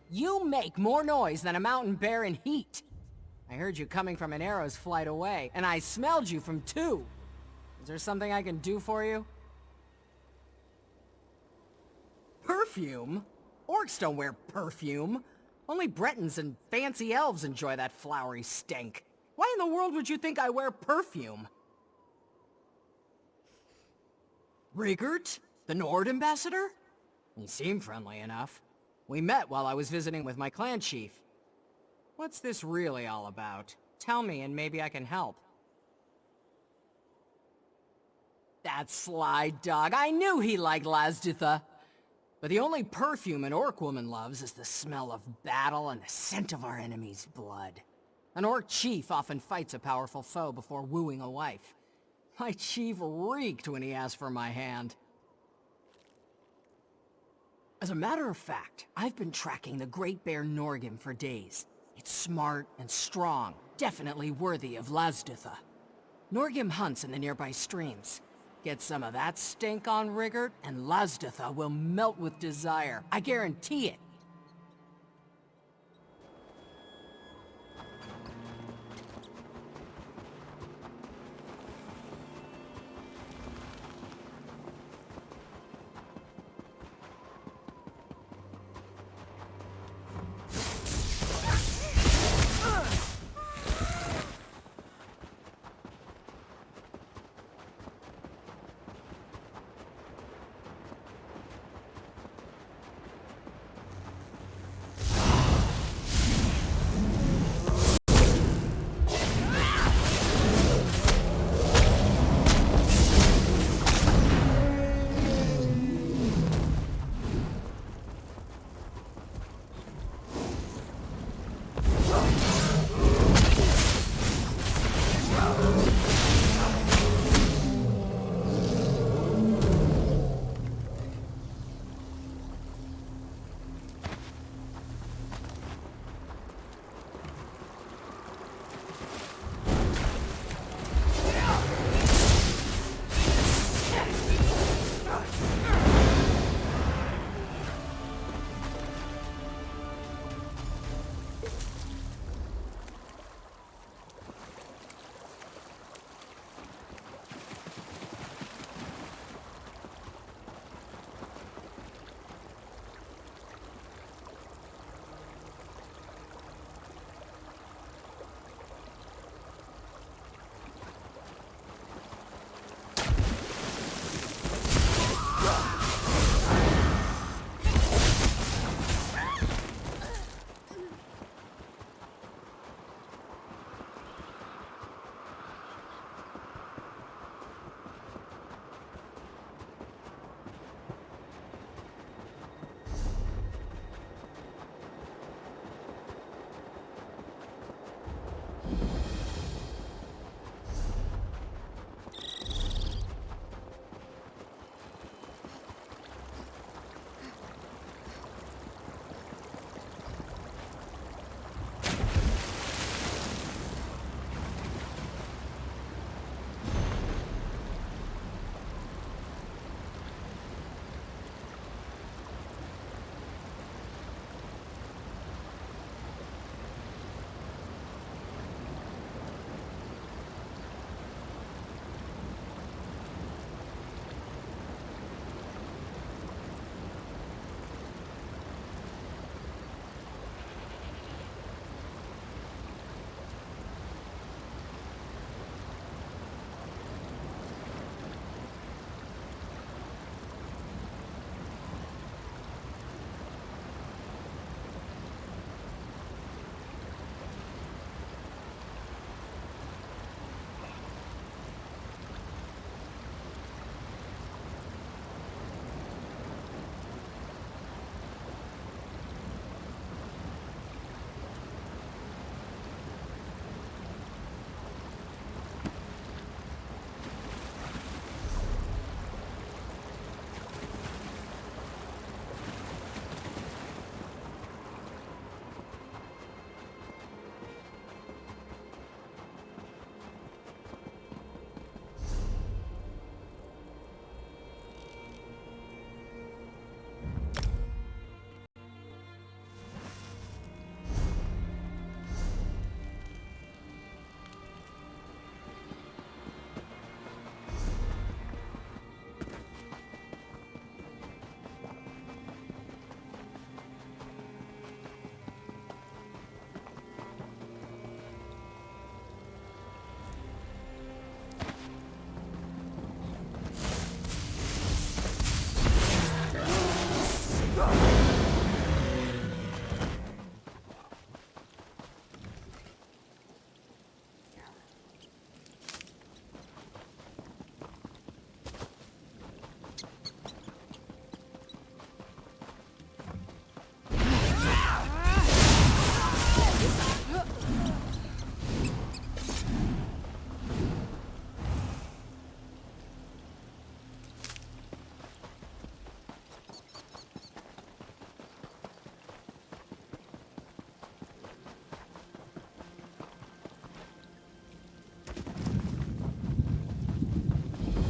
You make more noise than a mountain bear in heat. I heard you coming from an arrow's flight away, and I smelled you from 2. Is there something I can do for you? Perfume? Orcs don't wear perfume. Only Bretons and fancy elves enjoy that flowery stank. Why in the world would you think I wear perfume? Rigert? The Nord ambassador? He seemed friendly enough. We met while I was visiting with my clan chief. What's this really all about? Tell me and maybe I can help. That sly dog. I knew he liked Lazditha. But the only perfume an orc woman loves is the smell of battle and the scent of our enemy's blood. An orc chief often fights a powerful foe before wooing a wife. My chief reeked when he asked for my hand. As a matter of fact, I've been tracking the Great Bear Norgim for days. It's smart and strong, definitely worthy of Lazditha. Norgim hunts in the nearby streams. Get some of that stink on Rigert, and Lazditha will melt with desire. I guarantee it.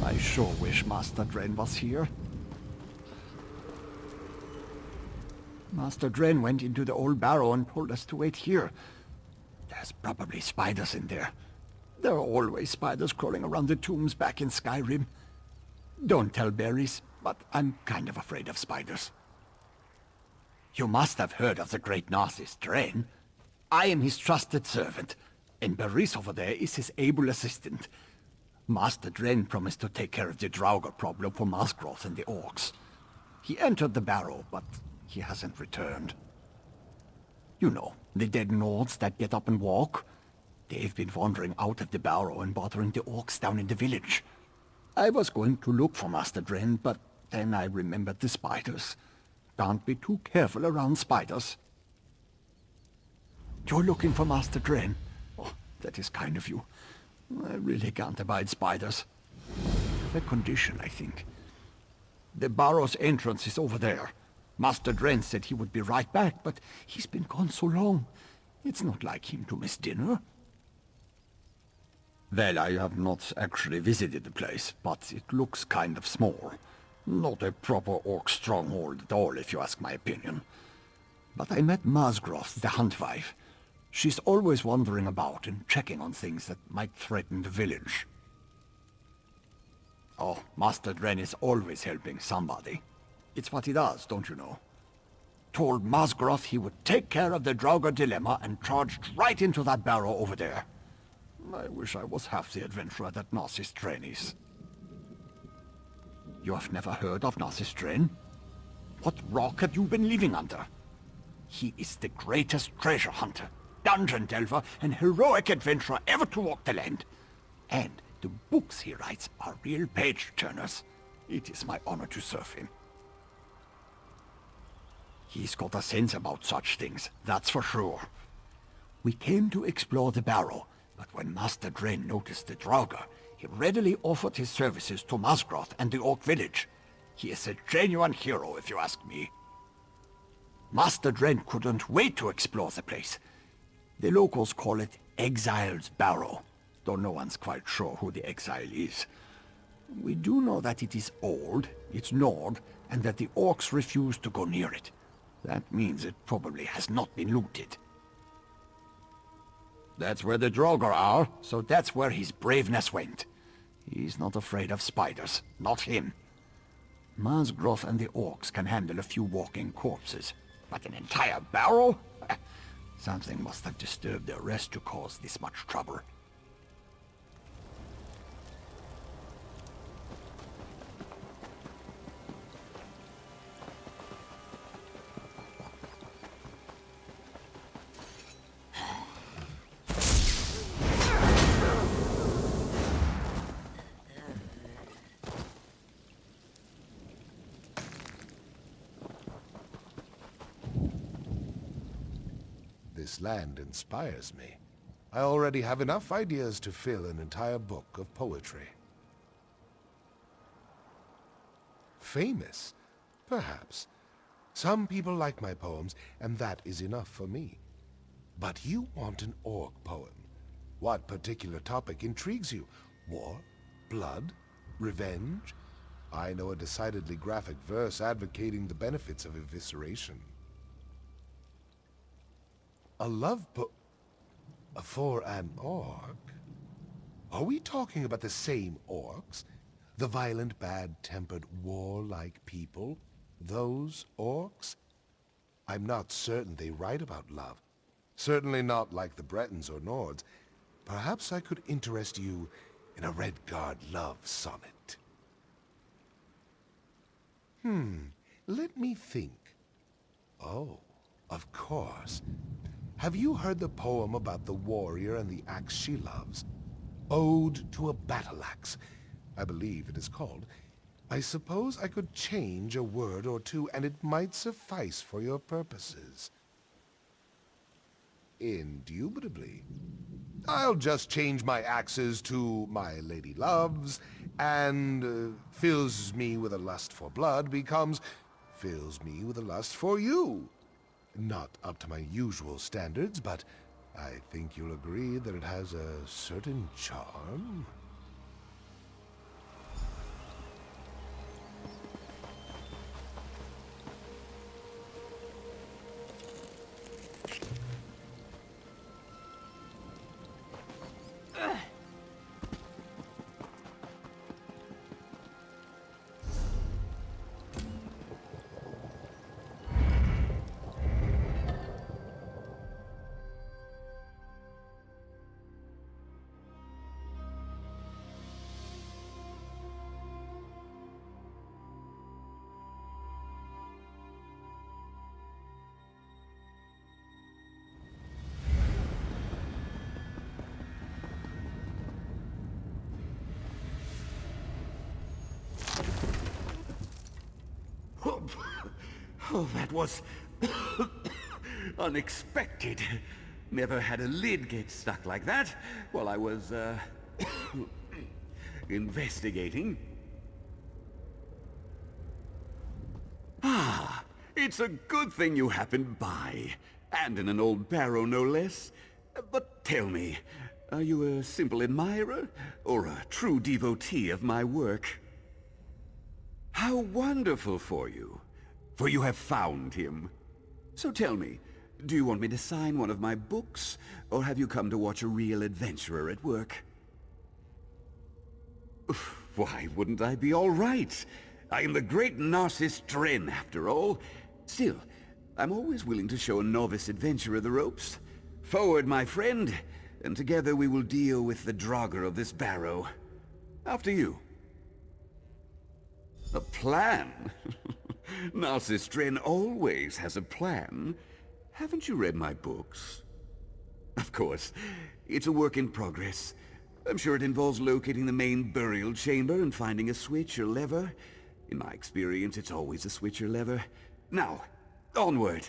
I sure wish Master Dren was here. Master Dren went into the old barrow and told us to wait here. There's probably spiders in there. There are always spiders crawling around the tombs back in Skyrim. Don't tell Berries, but I'm kind of afraid of spiders. You must have heard of the great Narcissus Dren. I am his trusted servant, and Berries over there is his able assistant. Master Dren promised to take care of the Draugr problem for Masgroth and the orcs. He entered the barrow, but he hasn't returned. You know, the dead Nords that get up and walk. They've been wandering out of the barrow and bothering the orcs down in the village. I was going to look for Master Dren, but then I remembered the spiders. Can't be too careful around spiders. You're looking for Master Dren? Oh, that is kind of you. I really can't abide spiders. The condition, I think. The barrow's entrance is over there. Master Dren said he would be right back, but he's been gone so long. It's not like him to miss dinner. Well, I have not actually visited the place, but it looks kind of small. Not a proper orc stronghold at all, if you ask my opinion. But I met Masgroth, the huntwife. She's always wandering about and checking on things that might threaten the village. Oh, Master Dren is always helping somebody. It's what he does, don't you know? Told Masgroth he would take care of the Draugr dilemma and charged right into that barrow over there. I wish I was half the adventurer that Narcissus Dren is. You have never heard of Narcissus Dren? What rock have you been living under? He is the greatest treasure hunter, dungeon delver, and heroic adventurer ever to walk the land. And the books he writes are real page-turners. It is my honor to serve him. He's got a sense about such things, that's for sure. We came to explore the barrow, but when Master Dren noticed the Draugr, he readily offered his services to Masgroth and the Orc village. He is a genuine hero, if you ask me. Master Dren couldn't wait to explore the place. The locals call it Exile's Barrow, though no one's quite sure who the exile is. We do know that it is old, it's Nord, and that the orcs refuse to go near it. That means it probably has not been looted. That's where the Draugr are, so that's where his braveness went. He's not afraid of spiders, not him. Masgroth and the orcs can handle a few walking corpses, but an entire barrow? Something must have disturbed their rest to cause this much trouble. This land inspires me. I already have enough ideas to fill an entire book of poetry. Famous? Perhaps. Some people like my poems, and that is enough for me. But you want an orc poem. What particular topic intrigues you? War? Blood? Revenge? I know a decidedly graphic verse advocating the benefits of evisceration. A love for an orc? Are we talking about the same orcs? The violent, bad-tempered, warlike people? Those orcs? I'm not certain they write about love. Certainly not like the Bretons or Nords. Perhaps I could interest you in a Wrothgar love sonnet. Let me think. Oh, of course. Have you heard the poem about the warrior and the axe she loves? Ode to a battle axe, I believe it is called. I suppose I could change a word or two, and it might suffice for your purposes. Indubitably. I'll just change my axes to my lady loves, and fills me with a lust for blood becomes fills me with a lust for you. Not up to my usual standards, but I think you'll agree that it has a certain charm. Oh, that was unexpected. Never had a lid get stuck like that while I was, investigating. Ah, it's a good thing you happened by. And in an old barrow, no less. But tell me, are you a simple admirer, or a true devotee of my work? How wonderful for you, for you have found him. So tell me, do you want me to sign one of my books, or have you come to watch a real adventurer at work? Why wouldn't I be all right? I am the great Narcissus Dren, after all. Still, I'm always willing to show a novice adventurer the ropes. Forward, my friend, and together we will deal with the Draugr of this barrow. After you. A plan? Narcissus Dren always has a plan. Haven't you read my books? Of course. It's a work in progress. I'm sure it involves locating the main burial chamber and finding a switch or lever. In my experience, it's always a switch or lever. Now, onward!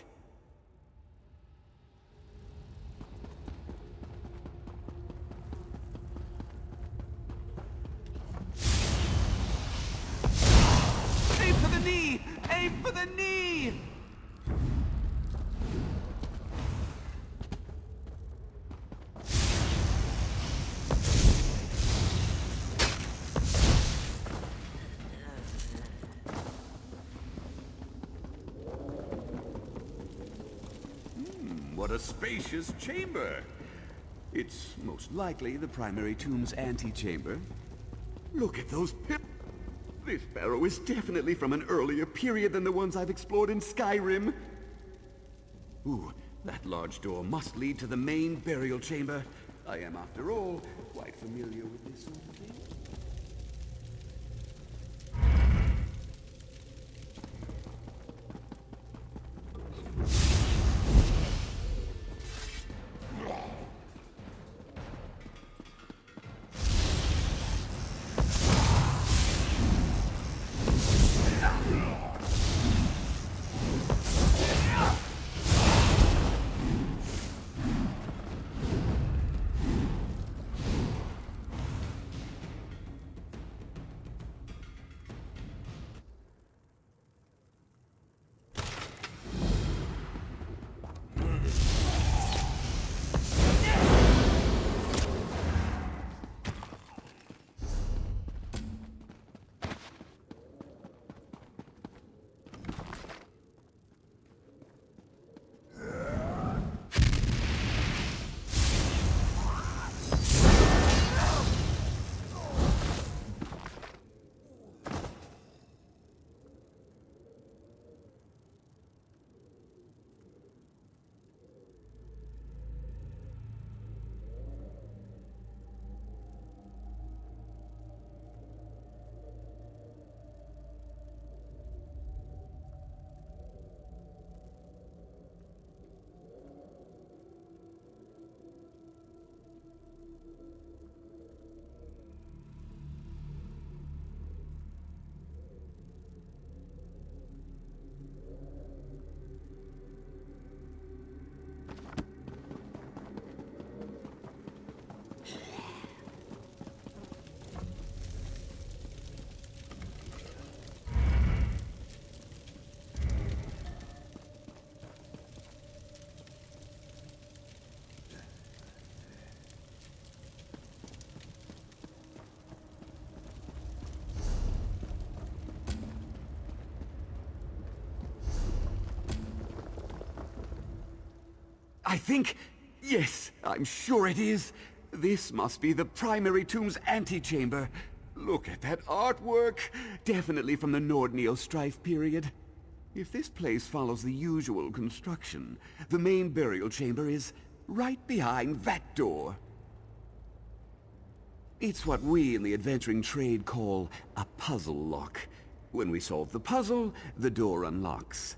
Aim for the knee! Aim for the knee! What a spacious chamber! It's most likely the primary tomb's antechamber. Look at those pillars! This barrow is definitely from an earlier period than the ones I've explored in Skyrim. Ooh, that large door must lead to the main burial chamber. I am, after all, quite familiar with this sort of thing. I think... yes, I'm sure it is. This must be the primary tomb's antechamber. Look at that artwork. Definitely from the Nord-Neo Strife period. If this place follows the usual construction, the main burial chamber is right behind that door. It's what we in the adventuring trade call a puzzle lock. When we solve the puzzle, the door unlocks.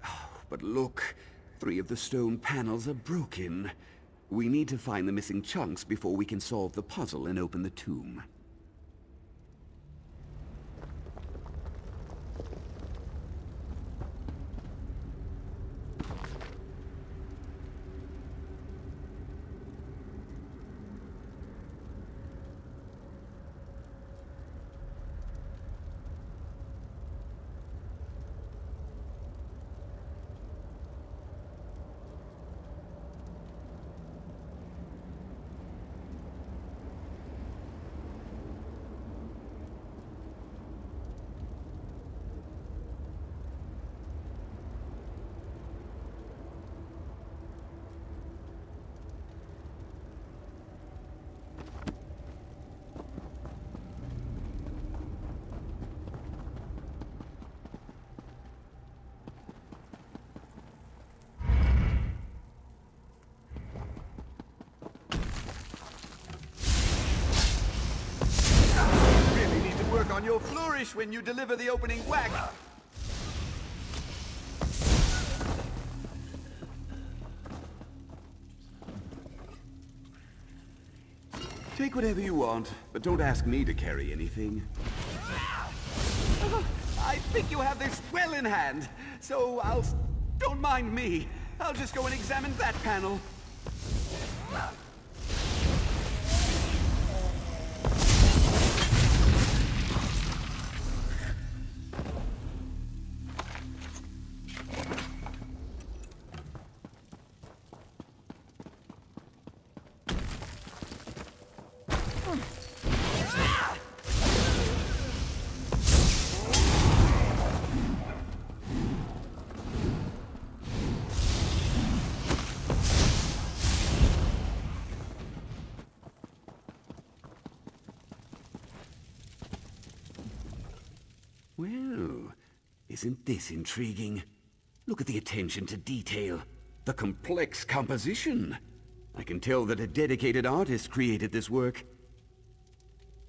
Oh, but look, 3 of the stone panels are broken. We need to find the missing chunks before we can solve the puzzle and open the tomb. on your flourish when you deliver the opening whack. Take whatever you want, but don't ask me to carry anything. I think you have this well in hand, so don't mind me. I'll just go and examine that panel. Well, isn't this intriguing? Look at the attention to detail, the complex composition. I can tell that a dedicated artist created this work.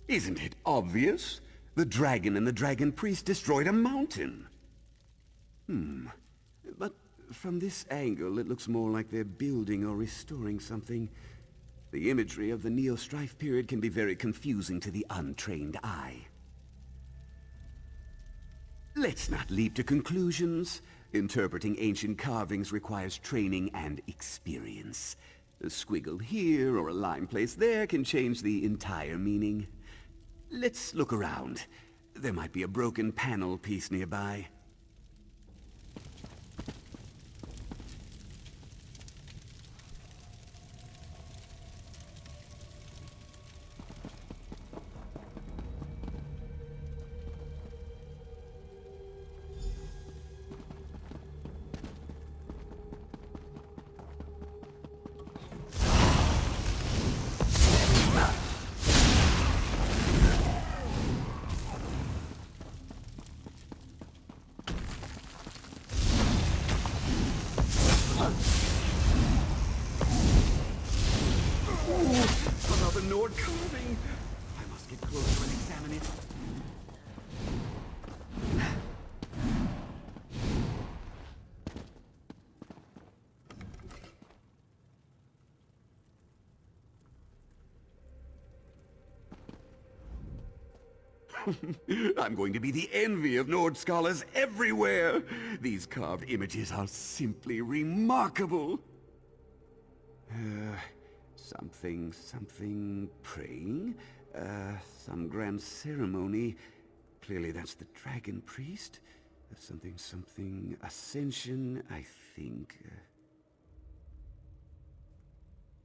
Isn't it obvious? The dragon and the dragon priest destroyed a mountain. But from this angle, it looks more like they're building or restoring something. The imagery of the Neo-Strife period can be very confusing to the untrained eye. Let's not leap to conclusions. Interpreting ancient carvings requires training and experience. A squiggle here or a line placed there can change the entire meaning. Let's look around. There might be a broken panel piece nearby. Another Nord carving. I must get closer and examine it. I'm going to be the envy of Nord scholars everywhere. These carved images are simply remarkable. Something praying? Some grand ceremony. Clearly that's the dragon priest. Something ascension, I think.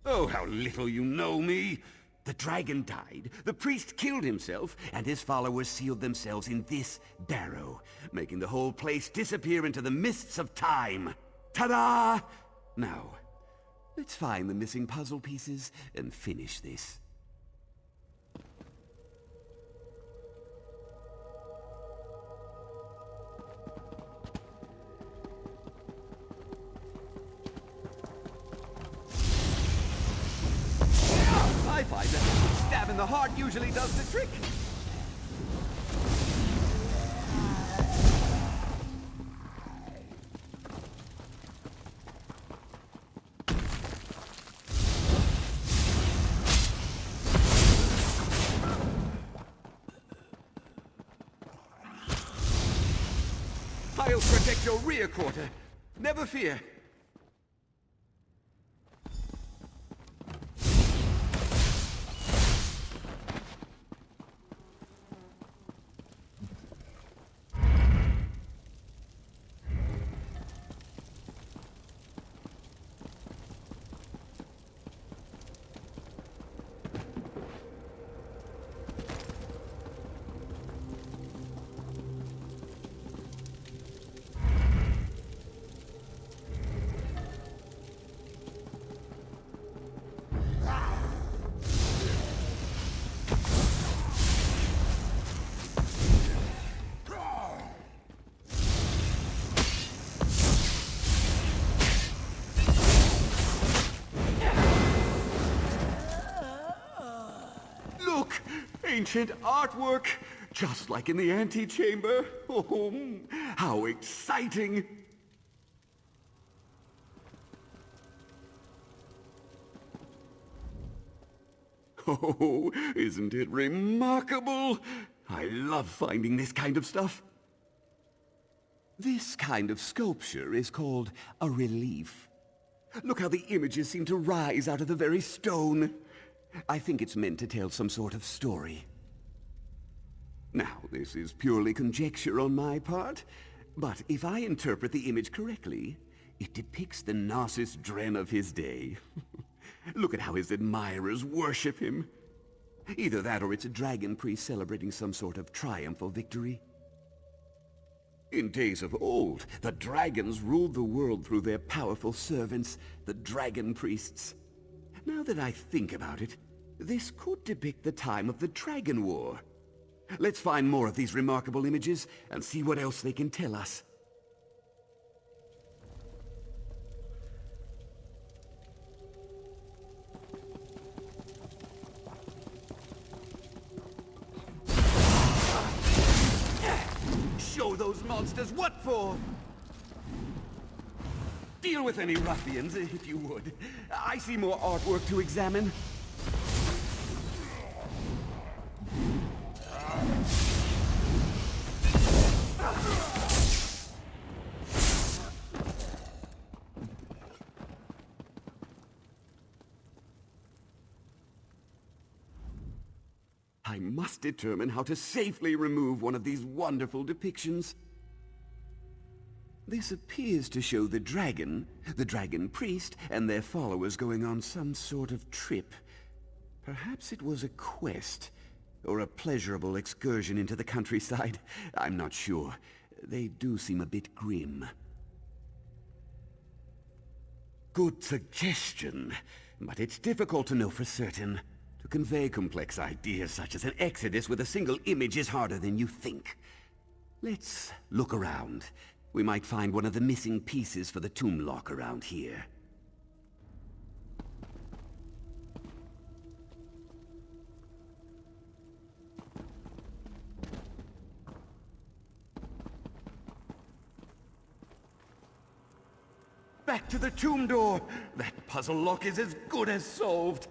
Oh, how little you know me! The dragon died, the priest killed himself, and his followers sealed themselves in this barrow, making the whole place disappear into the mists of time. Ta-da! Now, let's find the missing puzzle pieces and finish this. I find that a stab in the heart usually does the trick. I'll protect your rear quarter. Never fear. Ancient artwork! Just like in the antechamber. Oh, how exciting! Oh, isn't it remarkable? I love finding this kind of stuff. This kind of sculpture is called a relief. Look how the images seem to rise out of the very stone. I think it's meant to tell some sort of story. Now, this is purely conjecture on my part, but if I interpret the image correctly, it depicts the Gnosis Dren of his day. Look at how his admirers worship him. Either that or it's a dragon priest celebrating some sort of triumph or victory. In days of old, the dragons ruled the world through their powerful servants, the dragon priests. Now that I think about it, this could depict the time of the Dragon War. Let's find more of these remarkable images and see what else they can tell us. Show those monsters what for! Deal with any ruffians, if you would. I see more artwork to examine. I must determine how to safely remove one of these wonderful depictions. This appears to show the dragon priest, and their followers going on some sort of trip. Perhaps it was a quest, or a pleasurable excursion into the countryside. I'm not sure. They do seem a bit grim. Good suggestion, but it's difficult to know for certain. To convey complex ideas such as an exodus with a single image is harder than you think. Let's look around. We might find one of the missing pieces for the tomb lock around here. Back to the tomb door! That puzzle lock is as good as solved!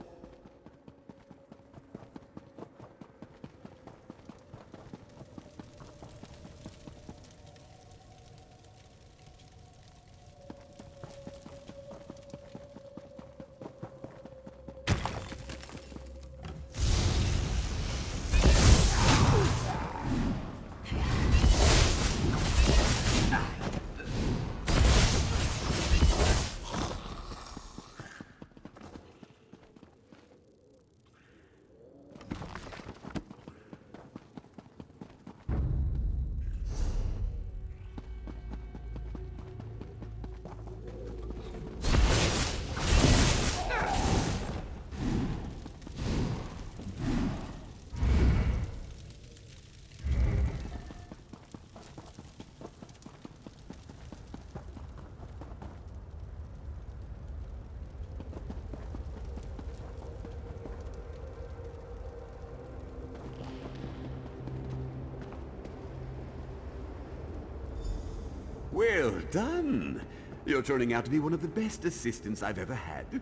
Well done! You're turning out to be one of the best assistants I've ever had.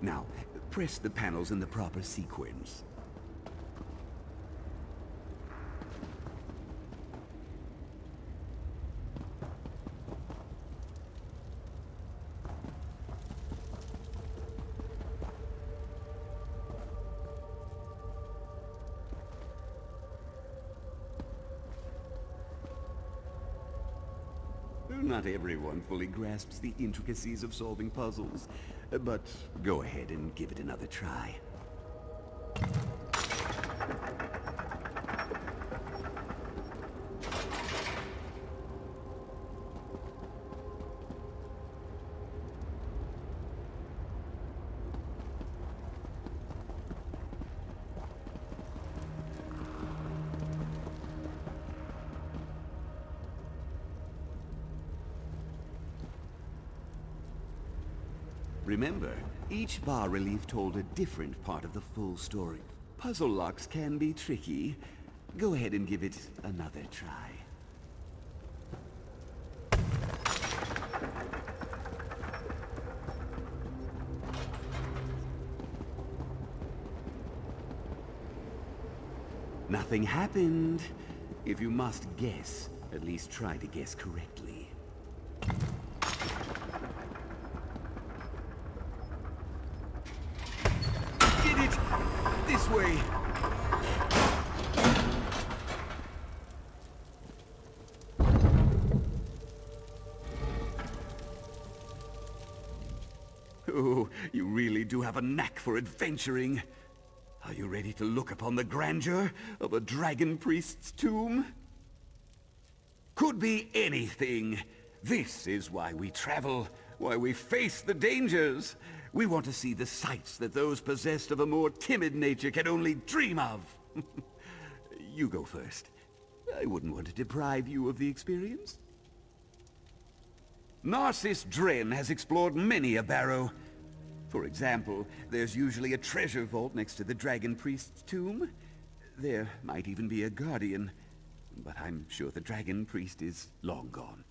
Now, press the panels in the proper sequence. Not everyone fully grasps the intricacies of solving puzzles, but go ahead and give it another try. Remember, each bas-relief told a different part of the full story. Puzzle locks can be tricky. Go ahead and give it another try. Nothing happened. If you must guess, at least try to guess correctly. Get it! This way! Oh, you really do have a knack for adventuring. Are you ready to look upon the grandeur of a dragon priest's tomb? Could be anything. This is why we travel, why we face the dangers. We want to see the sights that those possessed of a more timid nature can only dream of. You go first. I wouldn't want to deprive you of the experience. Narcisse Dren has explored many a barrow. For example, there's usually a treasure vault next to the Dragon Priest's tomb. There might even be a guardian, but I'm sure the Dragon Priest is long gone.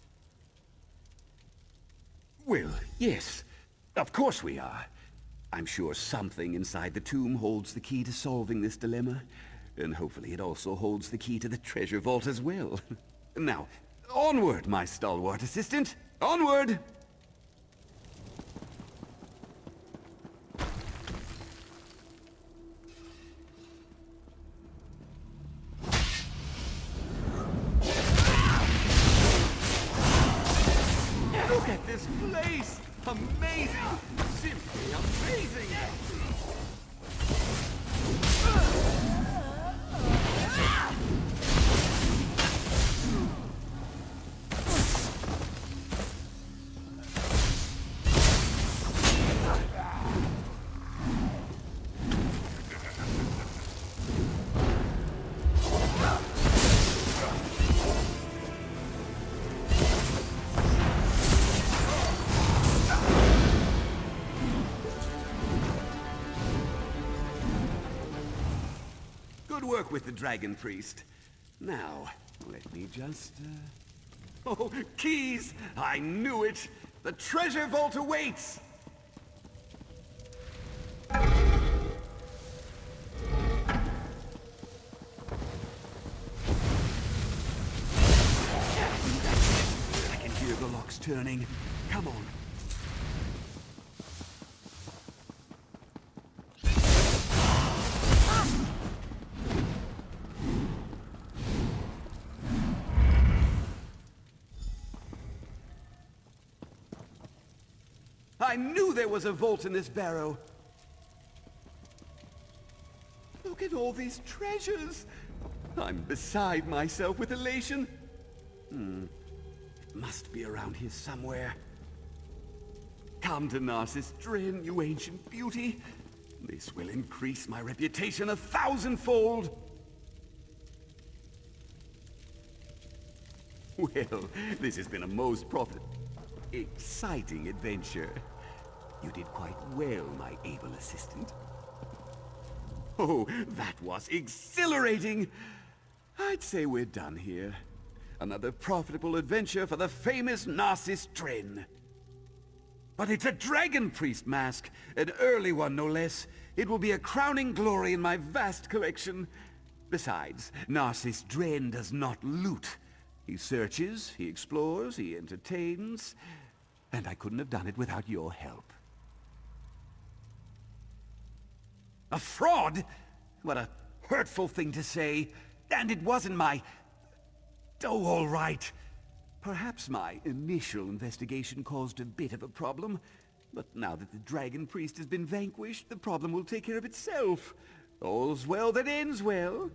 Well, yes, of course we are. I'm sure something inside the tomb holds the key to solving this dilemma, and hopefully it also holds the key to the treasure vault as well. Now, onward, my stalwart assistant! Onward! Look at this place! Amazing! Simply amazing! Good work with the Dragon Priest. Now, let me just, Oh, keys! I knew it! The treasure vault awaits! I can hear the locks turning. Come on. I knew there was a vault in this barrow. Look at all these treasures. I'm beside myself with elation. It must be around here somewhere. Come to Narcisse Dren, you ancient beauty. This will increase my reputation 1,000-fold. Well, this has been a most exciting adventure. You did quite well, my able assistant. Oh, that was exhilarating! I'd say we're done here. Another profitable adventure for the famous Narcisse Dren. But it's a Dragon Priest mask, an early one no less. It will be a crowning glory in my vast collection. Besides, Narcisse Dren does not loot. He searches, he explores, he entertains, and I couldn't have done it without your help. A fraud? What a hurtful thing to say. And it wasn't my... Oh, all right. Perhaps my initial investigation caused a bit of a problem, but now that the Dragon Priest has been vanquished, the problem will take care of itself. All's well that ends well.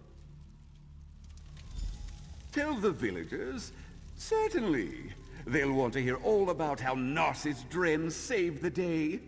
Tell the villagers? Certainly. They'll want to hear all about how Narcisse Dren saved the day.